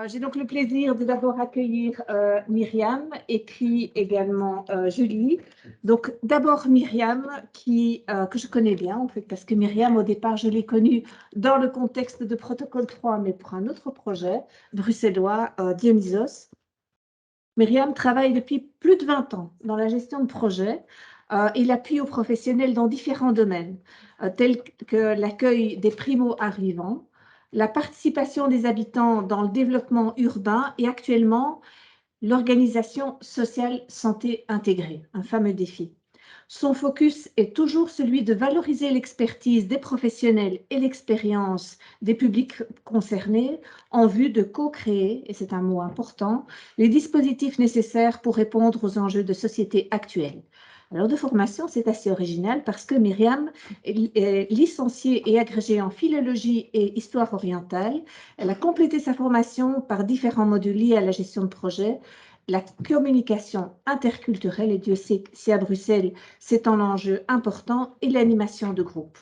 J'ai donc le plaisir de d'abord accueillir Myriam et puis également Julie. Donc d'abord Myriam que je connais bien en fait parce que Myriam au départ je l'ai connue dans le contexte de Protocole 3 mais pour un autre projet bruxellois Dionysos. Myriam travaille depuis plus de 20 ans dans la gestion de projets et l'appui aux professionnels dans différents domaines, tels que l'accueil des primo-arrivants, la participation des habitants dans le développement urbain et actuellement l'organisation sociale santé intégrée, un fameux défi. Son focus est toujours celui de valoriser l'expertise des professionnels et l'expérience des publics concernés en vue de co-créer, et c'est un mot important, les dispositifs nécessaires pour répondre aux enjeux de société actuels. Alors, de formation, c'est assez original parce que Myriam est licenciée et agrégée en philologie et histoire orientale. Elle a complété sa formation par différents modules liés à la gestion de projet, la communication interculturelle, et Dieu sait si à Bruxelles, c'est un enjeu important, et l'animation de groupe.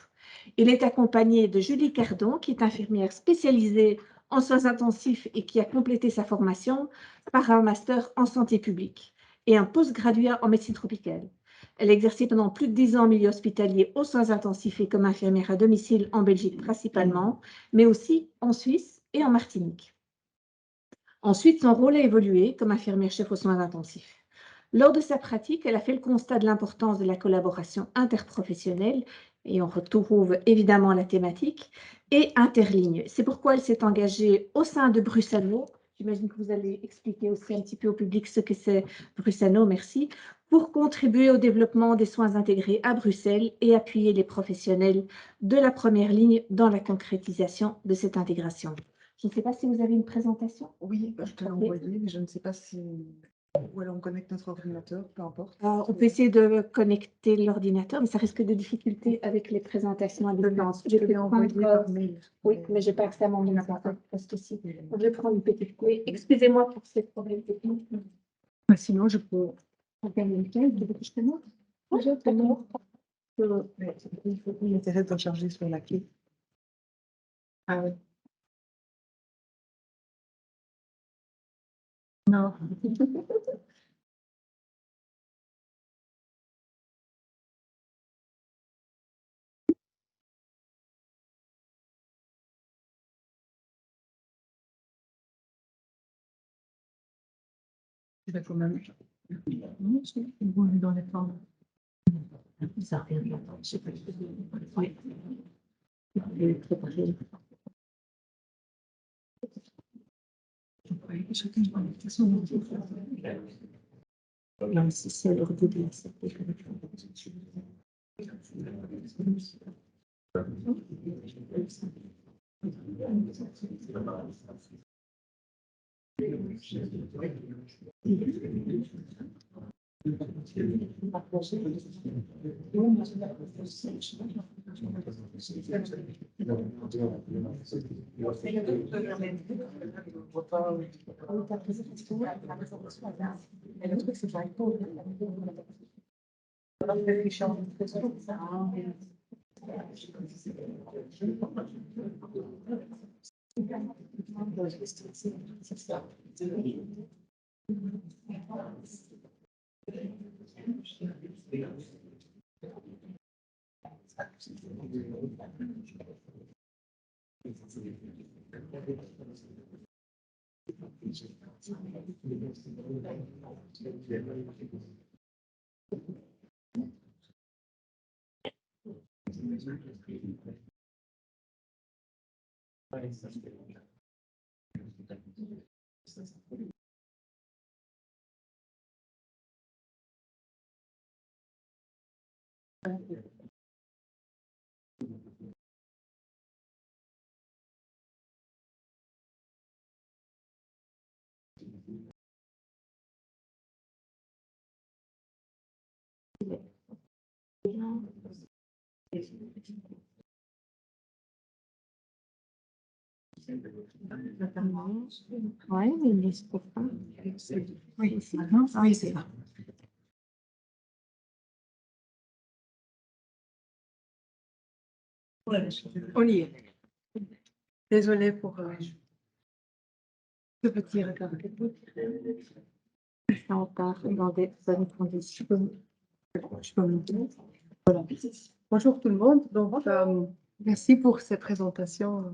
Il est accompagné de Julie Cardon, qui est infirmière spécialisée en soins intensifs et qui a complété sa formation par un master en santé publique et un postgraduat en médecine tropicale. Elle a exercé pendant plus de 10 ans en milieu hospitalier aux soins intensifs et comme infirmière à domicile en Belgique principalement, mais aussi en Suisse et en Martinique. Ensuite, son rôle a évolué comme infirmière-chef aux soins intensifs. Lors de sa pratique, elle a fait le constat de l'importance de la collaboration interprofessionnelle, et on retrouve évidemment la thématique, et interligne. C'est pourquoi elle s'est engagée au sein de Brussano. J'imagine que vous allez expliquer aussi un petit peu au public ce que c'est Brussano, merci, pour contribuer au développement des soins intégrés à Bruxelles et appuyer les professionnels de la première ligne dans la concrétisation de cette intégration. Je ne sais pas si vous avez une présentation. Oui, je te l'ai envoyé, mais je ne sais pas si... Ou alors on connecte notre ordinateur, peu importe. On peut essayer de connecter l'ordinateur, mais ça risque de difficultés avec les présentations à distance. Je te l'ai envoyé par mail. Oui, mais je n'ai pas accès à mon ordinateur. Je vais prendre une petite clé. Excusez-moi pour ces problèmes techniques. Sinon, je peux... Regarder lequel, vous voulez que je te montre? Oui, je te montre. Il faut qu'on intéresse de charger sur la clé. Ah oui. Non. Il va quand même... Non, c'est bon, dans les formes. Ça rien. Je sais pas. Oui. Non, c'est l'ordre de Oui, mais il se trouve pas. Oui, c'est maintenant. Oui, c'est ça. On y est. Désolée pour... ce petit regard. On part dans des bonnes conditions. Je peux monter. Voilà. Bonjour tout le monde. Donc, merci pour ces présentations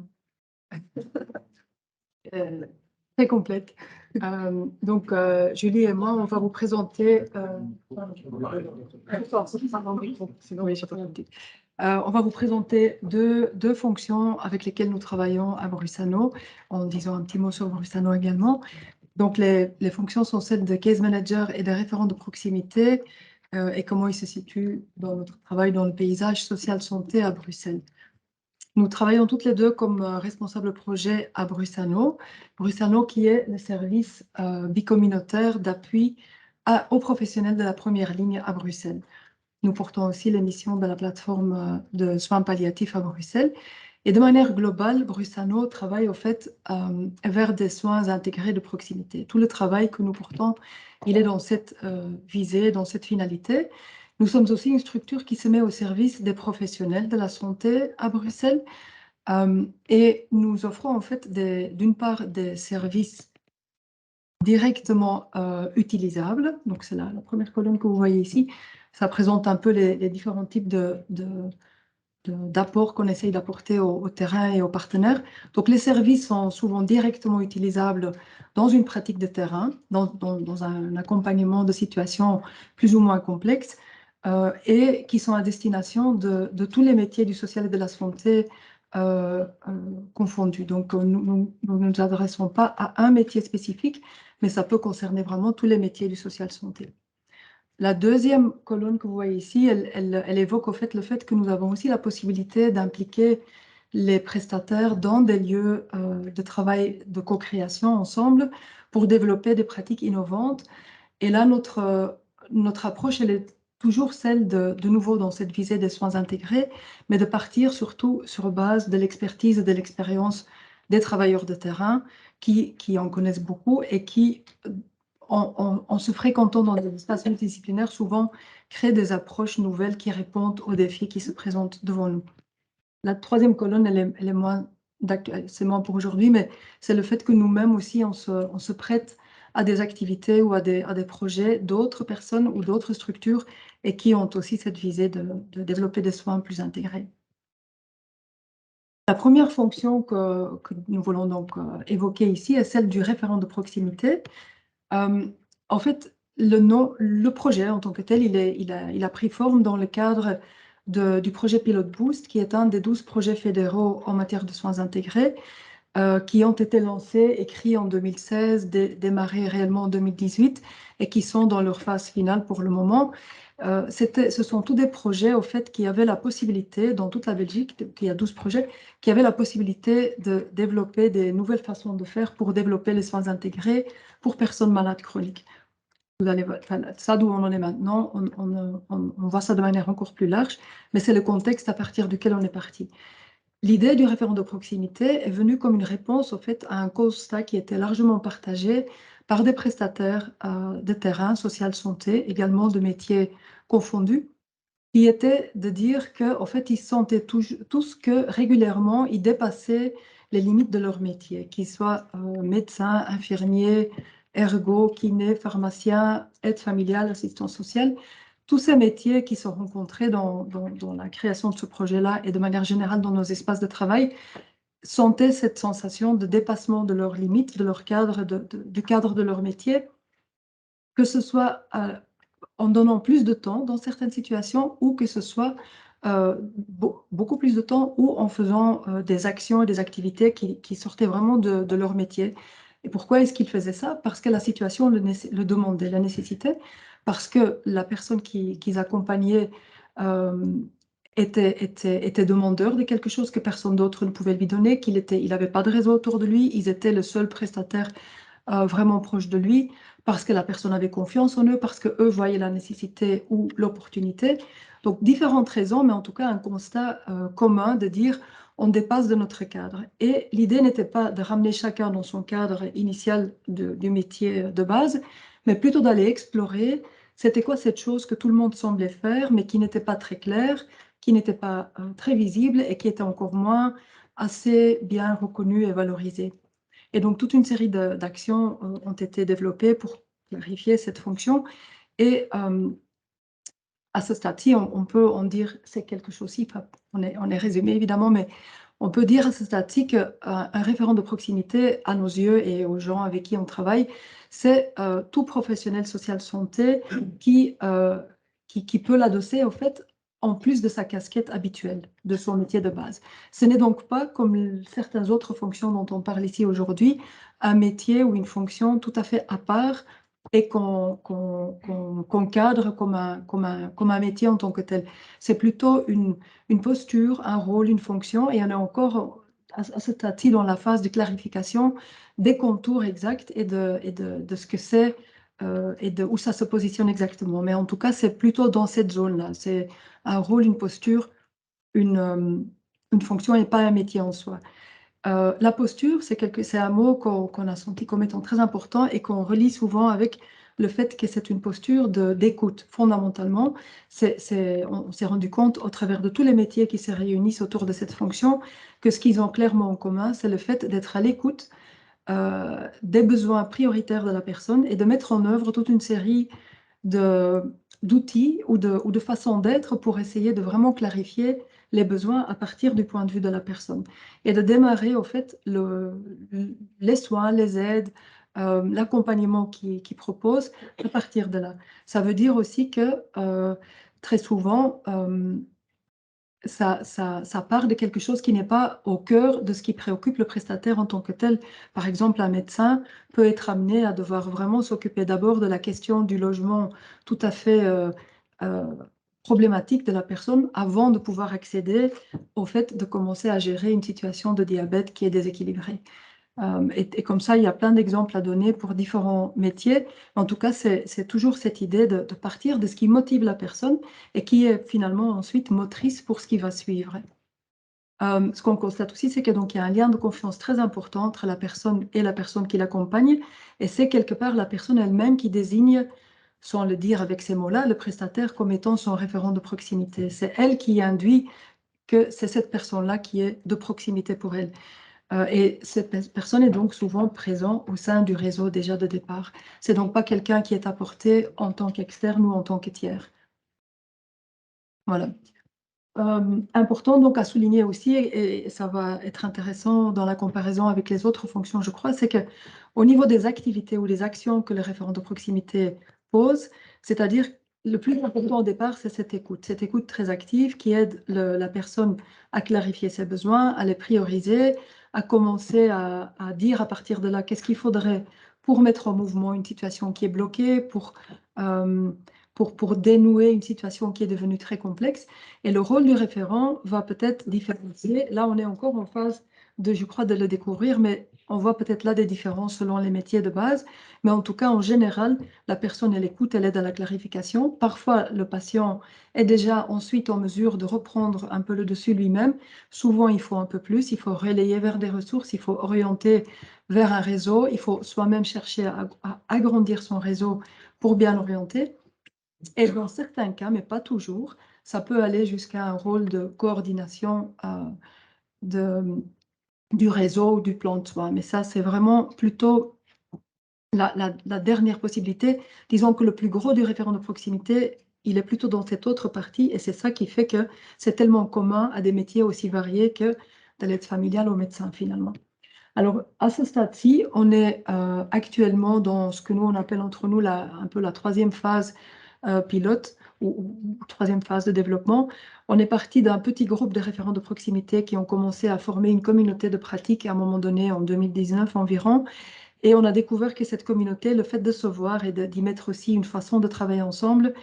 très complètes. Donc, Julie et moi, on va vous présenter. On va vous présenter deux fonctions avec lesquelles nous travaillons à Brusano, en disant un petit mot sur Brusano également. Donc, les fonctions sont celles de case manager et de référent de proximité et comment ils se situent dans notre travail dans le paysage social santé à Bruxelles. Nous travaillons toutes les deux comme responsables projet à Brusano. Brusano qui est le service bicommunautaire d'appui aux professionnels de la première ligne à Bruxelles. Nous portons aussi les missions de la plateforme de soins palliatifs à Bruxelles. Et de manière globale, Brusano travaille au fait vers des soins intégrés de proximité. Tout le travail que nous portons, il est dans cette visée, dans cette finalité. Nous sommes aussi une structure qui se met au service des professionnels de la santé à Bruxelles et nous offrons en fait d'une part des services directement utilisables. Donc c'est la première colonne que vous voyez ici. Ça présente un peu les différents types d'apports qu'on essaye d'apporter au terrain et aux partenaires. Donc, les services sont souvent directement utilisables dans une pratique de terrain, dans un accompagnement de situations plus ou moins complexes et qui sont à destination de tous les métiers du social et de la santé confondus. Donc, nous ne nous adressons pas à un métier spécifique, mais ça peut concerner vraiment tous les métiers du social santé. La deuxième colonne que vous voyez ici, elle évoque au fait le fait que nous avons aussi la possibilité d'impliquer les prestataires dans des lieux de travail de co-création ensemble pour développer des pratiques innovantes. Et là, notre approche, elle est toujours celle de nouveau dans cette visée des soins intégrés, mais de partir surtout sur base de l'expertise et de l'expérience des travailleurs de terrain qui en connaissent beaucoup et qui en se fréquentant dans des espaces multidisciplinaires, souvent créent des approches nouvelles qui répondent aux défis qui se présentent devant nous. La troisième colonne, elle est moins d'actualité, c'est moins pour aujourd'hui, mais c'est le fait que nous-mêmes aussi, on se prête à des activités ou à des projets d'autres personnes ou d'autres structures et qui ont aussi cette visée de développer des soins plus intégrés. La première fonction que nous voulons donc évoquer ici est celle du référent de proximité. En fait, le projet en tant que tel, il a pris forme dans le cadre du projet Pilote Boost, qui est un des 12 projets fédéraux en matière de soins intégrés, qui ont été lancés, écrits en 2016, démarrés réellement en 2018, et qui sont dans leur phase finale pour le moment. Ce sont tous des projets, au fait, qui avaient la possibilité, dans toute la Belgique, il y a 12 projets, qui avaient la possibilité de développer des nouvelles façons de faire pour développer les soins intégrés pour personnes malades chroniques. Ça, d'où on en est maintenant, on voit ça de manière encore plus large, mais c'est le contexte à partir duquel on est parti. L'idée du référent de proximité est venue comme une réponse au fait à un constat qui était largement partagé par des prestataires de terrain, social santé, également de métiers confondus, qui était de dire qu'en fait, ils sentaient tous que régulièrement, ils dépassaient les limites de leur métier, qu'ils soient médecins, infirmiers, ergo, kiné, pharmaciens, aide familiale, assistance sociale. Tous ces métiers qui sont rencontrés dans la création de ce projet-là et de manière générale dans nos espaces de travail sentaient cette sensation de dépassement de leurs limites, de leur cadre, du cadre de leur métier, que ce soit en donnant plus de temps dans certaines situations ou que ce soit beaucoup plus de temps ou en faisant des actions et des activités qui sortaient vraiment de leur métier. Et pourquoi est-ce qu'ils faisaient ça? Parce que la situation le demandait, la nécessitait, parce que la personne qu'ils accompagnaient était demandeur de quelque chose que personne d'autre ne pouvait lui donner, il n'avait pas de réseau autour de lui, ils étaient le seul prestataire vraiment proche de lui, parce que la personne avait confiance en eux, parce qu'eux voyaient la nécessité ou l'opportunité. Donc, différentes raisons, mais en tout cas un constat commun de dire on dépasse de notre cadre. Et l'idée n'était pas de ramener chacun dans son cadre initial du métier de base, mais plutôt d'aller explorer c'était quoi cette chose que tout le monde semblait faire, mais qui n'était pas très claire, qui n'était pas très visible et qui était encore moins assez bien reconnue et valorisée. Et donc, toute une série d'actions ont été développées pour clarifier cette fonction. Et à ce stade-ci, on peut en dire c'est quelque chose-ci, on est résumé évidemment, mais on peut dire à ce stade-ci qu'un référent de proximité, à nos yeux et aux gens avec qui on travaille, c'est tout professionnel social santé qui peut l'adosser au fait en plus de sa casquette habituelle, de son métier de base. Ce n'est donc pas, comme certaines autres fonctions dont on parle ici aujourd'hui, un métier ou une fonction tout à fait à part et qu'on cadre comme un métier en tant que tel. C'est plutôt une posture, un rôle, une fonction, et on est encore à ce stade-ci dans la phase de clarification des contours exacts et de ce que c'est et de où ça se positionne exactement. Mais en tout cas, c'est plutôt dans cette zone-là. C'est un rôle, une posture, une fonction et pas un métier en soi. La posture, c'est un mot qu'on a senti comme étant très important et qu'on relie souvent avec le fait que c'est une posture d'écoute. Fondamentalement, on s'est rendu compte au travers de tous les métiers qui se réunissent autour de cette fonction que ce qu'ils ont clairement en commun, c'est le fait d'être à l'écoute des besoins prioritaires de la personne et de mettre en œuvre toute une série d'outils ou de façons d'être pour essayer de vraiment clarifier les besoins à partir du point de vue de la personne et de démarrer au fait les soins, les aides, l'accompagnement qui propose à partir de là. Ça veut dire aussi que très souvent, ça part de quelque chose qui n'est pas au cœur de ce qui préoccupe le prestataire en tant que tel. Par exemple, un médecin peut être amené à devoir vraiment s'occuper d'abord de la question du logement tout à fait euh, problématique de la personne avant de pouvoir accéder au fait de commencer à gérer une situation de diabète qui est déséquilibrée. Et comme ça, il y a plein d'exemples à donner pour différents métiers. En tout cas, c'est toujours cette idée de partir de ce qui motive la personne et qui est finalement ensuite motrice pour ce qui va suivre. Ce qu'on constate aussi, c'est qu'il y a un lien de confiance très important entre la personne et la personne qui l'accompagne. Et c'est quelque part la personne elle-même qui désigne, sans le dire avec ces mots-là, le prestataire comme étant son référent de proximité. C'est elle qui induit que c'est cette personne-là qui est de proximité pour elle. Et cette personne est donc souvent présente au sein du réseau déjà de départ. C'est donc pas quelqu'un qui est apporté en tant qu'externe ou en tant que tiers. Voilà. Important donc à souligner aussi, et ça va être intéressant dans la comparaison avec les autres fonctions, je crois, c'est que au niveau des activités ou des actions que le référent de proximité pose, c'est-à-dire le plus important au départ, c'est cette écoute très active qui aide la personne à clarifier ses besoins, à les prioriser, à commencer à dire à partir de là qu'est-ce qu'il faudrait pour mettre en mouvement une situation qui est bloquée, pour dénouer une situation qui est devenue très complexe. Et le rôle du référent va peut-être différencier. Là, on est encore en phase je crois, de le découvrir, mais on voit peut-être là des différences selon les métiers de base. Mais en tout cas, en général, la personne, elle écoute, elle aide à la clarification. Parfois, le patient est déjà ensuite en mesure de reprendre un peu le dessus lui-même. Souvent, il faut un peu plus, il faut relayer vers des ressources, il faut orienter vers un réseau, il faut soi-même chercher à agrandir son réseau pour bien l'orienter. Et dans certains cas, mais pas toujours, ça peut aller jusqu'à un rôle de coordination du réseau ou du plan de soins. Mais ça, c'est vraiment plutôt la dernière possibilité. Disons que le plus gros du référent de proximité, il est plutôt dans cette autre partie et c'est ça qui fait que c'est tellement commun à des métiers aussi variés que de l'aide familiale au médecin finalement. Alors, à ce stade-ci, on est actuellement dans ce que nous, on appelle entre nous un peu la troisième phase pilote ou troisième phase de développement. On est parti d'un petit groupe de référents de proximité qui ont commencé à former une communauté de pratique à un moment donné, en 2019 environ. Et on a découvert que cette communauté, le fait de se voir et d'y mettre aussi une façon de travailler ensemble,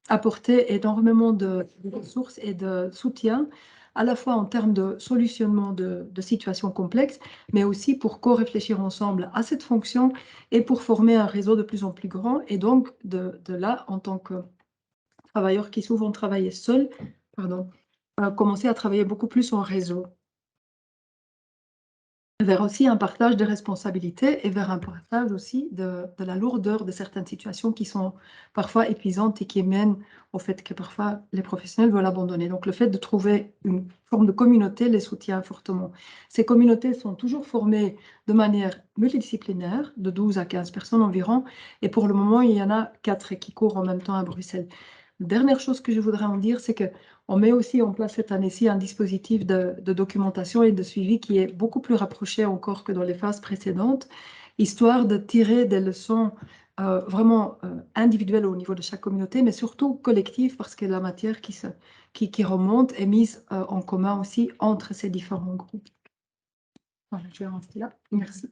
apportait énormément de ressources et de soutien, à la fois en termes de solutionnement de situations complexes, mais aussi pour co-réfléchir ensemble à cette fonction et pour former un réseau de plus en plus grand. Et donc, de là, en tant que travailleurs qui souvent travaillaient seuls, commencer à travailler beaucoup plus en réseau. vers aussi un partage des responsabilités et vers un partage aussi de la lourdeur de certaines situations qui sont parfois épuisantes et qui mènent au fait que parfois les professionnels veulent abandonner. Donc le fait de trouver une forme de communauté les soutient fortement. Ces communautés sont toujours formées de manière multidisciplinaire, de 12 à 15 personnes environ, et pour le moment, il y en a 4 qui courent en même temps à Bruxelles. Dernière chose que je voudrais en dire, c'est que on met aussi en place cette année-ci un dispositif de documentation et de suivi qui est beaucoup plus rapproché encore que dans les phases précédentes, histoire de tirer des leçons vraiment individuelles au niveau de chaque communauté, mais surtout collectives, parce que la matière qui remonte est mise en commun aussi entre ces différents groupes. Voilà, je vais en rester là. Merci.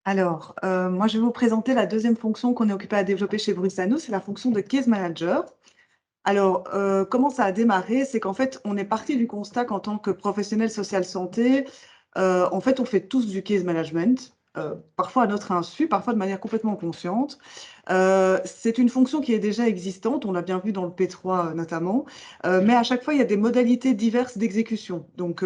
Alors, moi, je vais vous présenter la deuxième fonction qu'on est occupé à développer chez Brusano, c'est la fonction de case manager. Alors, comment ça a démarré? C'est qu'en fait, on est parti du constat qu'en tant que professionnel social santé, en fait, on fait tous du case management, parfois à notre insu, parfois de manière complètement consciente. C'est une fonction qui est déjà existante, on l'a bien vu dans le P3 notamment, mais à chaque fois, il y a des modalités diverses d'exécution. Donc,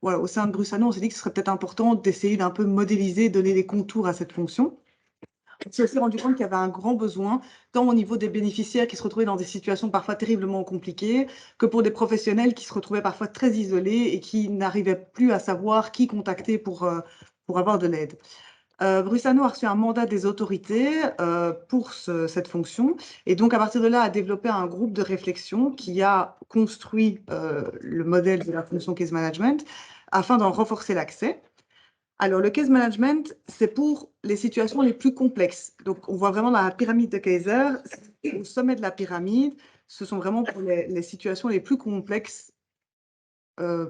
voilà, au sein de Brusano, on s'est dit que ce serait peut-être important d'essayer d'un peu modéliser, donner des contours à cette fonction. On s'est aussi rendu compte qu'il y avait un grand besoin, tant au niveau des bénéficiaires qui se retrouvaient dans des situations parfois terriblement compliquées, que pour des professionnels qui se retrouvaient parfois très isolés et qui n'arrivaient plus à savoir qui contacter pour avoir de l'aide. Brusano a reçu un mandat des autorités pour cette fonction et donc à partir de là a développé un groupe de réflexion qui a construit le modèle de la fonction case management afin d'en renforcer l'accès. Alors, le case management, c'est pour les situations les plus complexes. Donc, on voit vraiment dans la pyramide de Kaiser, au sommet de la pyramide, ce sont vraiment pour les situations les plus complexes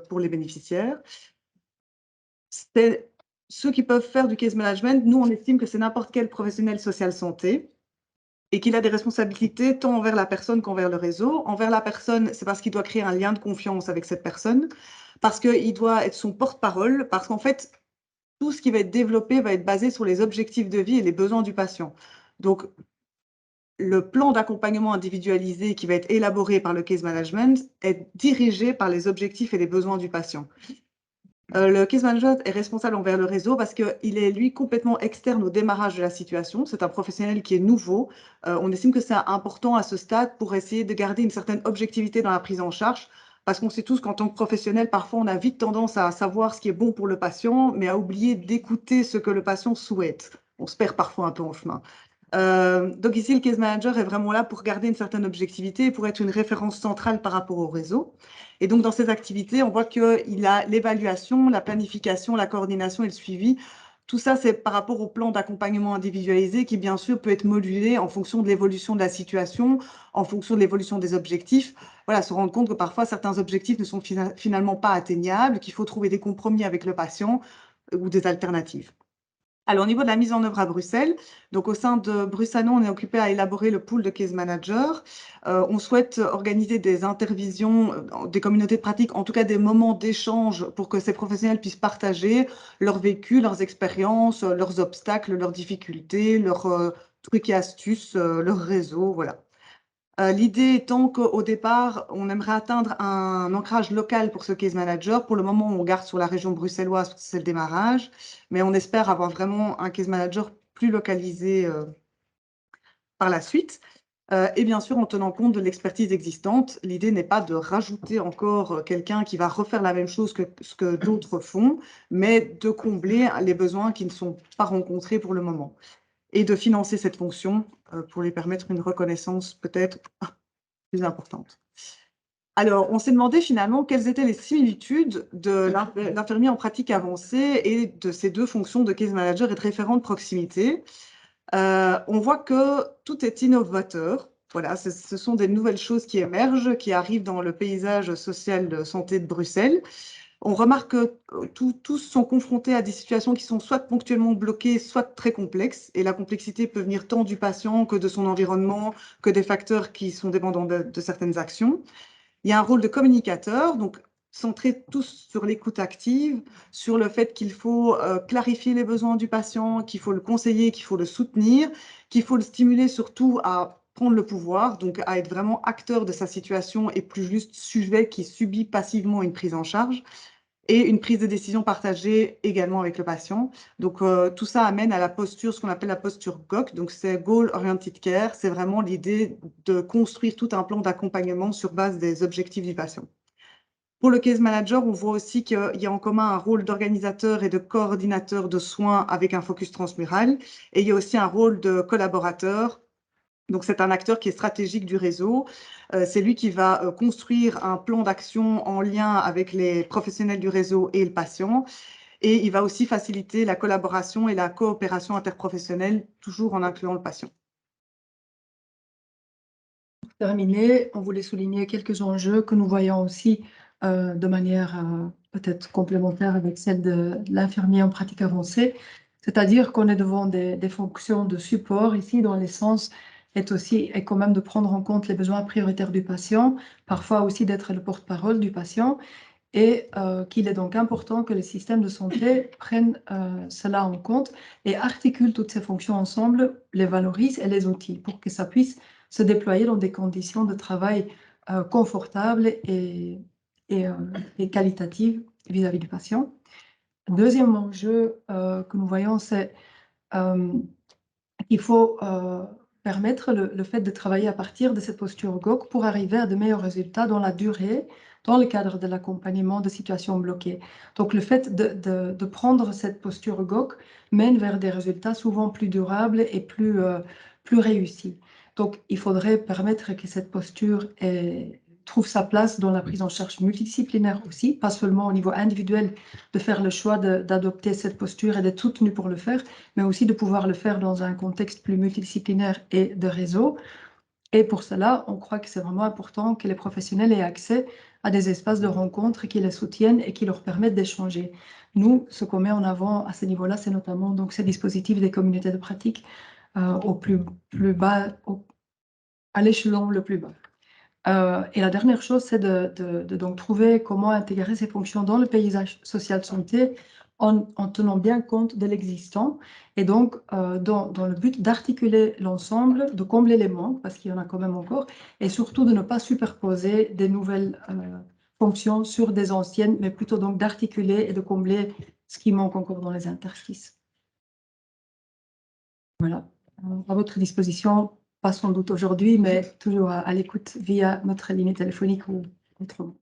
pour les bénéficiaires. C'est ceux qui peuvent faire du case management. Nous, on estime que c'est n'importe quel professionnel social santé et qu'il a des responsabilités tant envers la personne qu'envers le réseau. Envers la personne, c'est parce qu'il doit créer un lien de confiance avec cette personne, parce qu'il doit être son porte-parole, parce qu'en fait, tout ce qui va être développé va être basé sur les objectifs de vie et les besoins du patient. Donc, le plan d'accompagnement individualisé qui va être élaboré par le case management est dirigé par les objectifs et les besoins du patient. Le case manager est responsable envers le réseau parce qu'il est, lui, complètement externe au démarrage de la situation. C'est un professionnel qui est nouveau. On estime que c'est important à ce stade pour essayer de garder une certaine objectivité dans la prise en charge parce qu'on sait tous qu'en tant que professionnel, parfois, on a vite tendance à savoir ce qui est bon pour le patient, mais à oublier d'écouter ce que le patient souhaite. On se perd parfois un peu en chemin. Donc ici, le case manager est vraiment là pour garder une certaine objectivité, pour être une référence centrale par rapport au réseau. Et donc, dans ces activités, on voit qu'il a l'évaluation, la planification, la coordination et le suivi. Tout ça, c'est par rapport au plan d'accompagnement individualisé qui, bien sûr, peut être modulé en fonction de l'évolution de la situation, en fonction de l'évolution des objectifs. Voilà, se rendre compte que parfois, certains objectifs ne sont finalement pas atteignables, qu'il faut trouver des compromis avec le patient ou des alternatives. Alors, au niveau de la mise en œuvre à Bruxelles, donc au sein de Brusano, on est occupé à élaborer le pool de case managers. On souhaite organiser des intervisions, des communautés de pratique, en tout cas des moments d'échange pour que ces professionnels puissent partager leur vécu, leurs expériences, leurs obstacles, leurs difficultés, leurs trucs et astuces, leur réseau, voilà. L'idée étant qu'au départ, on aimerait atteindre un ancrage local pour ce case manager. Pour le moment, on garde sur la région bruxelloise parce que c'est le démarrage, mais on espère avoir vraiment un case manager plus localisé par la suite. Et bien sûr, en tenant compte de l'expertise existante, l'idée n'est pas de rajouter encore quelqu'un qui va refaire la même chose que ce que d'autres font, mais de combler les besoins qui ne sont pas rencontrés pour le moment et de financer cette fonction pour lui permettre une reconnaissance peut-être plus importante. Alors, on s'est demandé finalement quelles étaient les similitudes de l'infirmier en pratique avancée et de ces deux fonctions de case manager et de référent de proximité. On voit que tout est innovateur. Voilà, ce sont des nouvelles choses qui émergent, qui arrivent dans le paysage social de santé de Bruxelles. On remarque que tous sont confrontés à des situations qui sont soit ponctuellement bloquées, soit très complexes. Et la complexité peut venir tant du patient que de son environnement, que des facteurs qui sont dépendants de certaines actions. Il y a un rôle de communicateur, donc centré tous sur l'écoute active, sur le fait qu'il faut clarifier les besoins du patient, qu'il faut le conseiller, qu'il faut le soutenir, qu'il faut le stimuler surtout à prendre le pouvoir, donc à être vraiment acteur de sa situation et plus juste sujet qui subit passivement une prise en charge. et une prise de décision partagée également avec le patient. Donc, tout ça amène à la posture, ce qu'on appelle la posture GOC, donc c'est Goal Oriented Care, c'est vraiment l'idée de construire tout un plan d'accompagnement sur base des objectifs du patient. Pour le case manager, on voit aussi qu'il y a en commun un rôle d'organisateur et de coordinateur de soins avec un focus transmural, et il y a aussi un rôle de collaborateur. Donc, c'est un acteur qui est stratégique du réseau. C'est lui qui va construire un plan d'action en lien avec les professionnels du réseau et le patient. Et il va aussi faciliter la collaboration et la coopération interprofessionnelle, toujours en incluant le patient. Pour terminer, on voulait souligner quelques enjeux que nous voyons aussi de manière peut-être complémentaire avec celle de l'infirmier en pratique avancée. C'est-à-dire qu'on est devant des fonctions de support ici, dont l'essence est quand même de prendre en compte les besoins prioritaires du patient, parfois aussi d'être le porte-parole du patient, et qu'il est donc important que les systèmes de santé prennent cela en compte et articulent toutes ces fonctions ensemble, les valorisent et les outils pour que ça puisse se déployer dans des conditions de travail confortables et qualitatives vis-à-vis du patient. Deuxième enjeu que nous voyons, c'est qu'il faut permettre le fait de travailler à partir de cette posture GOC pour arriver à de meilleurs résultats dans la durée, dans le cadre de l'accompagnement de situations bloquées. Donc, le fait de prendre cette posture GOC mène vers des résultats souvent plus durables et plus réussis. Donc, il faudrait permettre que cette posture trouve sa place dans la prise en charge multidisciplinaire aussi, pas seulement au niveau individuel, de faire le choix d'adopter cette posture et d'être soutenu pour le faire, mais aussi de pouvoir le faire dans un contexte plus multidisciplinaire et de réseau. Et pour cela, on croit que c'est vraiment important que les professionnels aient accès à des espaces de rencontre qui les soutiennent et qui leur permettent d'échanger. Nous, ce qu'on met en avant à ce niveau-là, c'est notamment donc, ces dispositifs des communautés de pratique au plus bas, à l'échelon le plus bas. Et la dernière chose, c'est de donc trouver comment intégrer ces fonctions dans le paysage social de santé en tenant bien compte de l'existant et donc dans le but d'articuler l'ensemble, de combler les manques, parce qu'il y en a quand même encore, et surtout de ne pas superposer des nouvelles fonctions sur des anciennes, mais plutôt donc d'articuler et de combler ce qui manque encore dans les interstices. Voilà, à votre disposition. Pas sans doute aujourd'hui, mais toujours à l'écoute via notre ligne téléphonique ou autrement.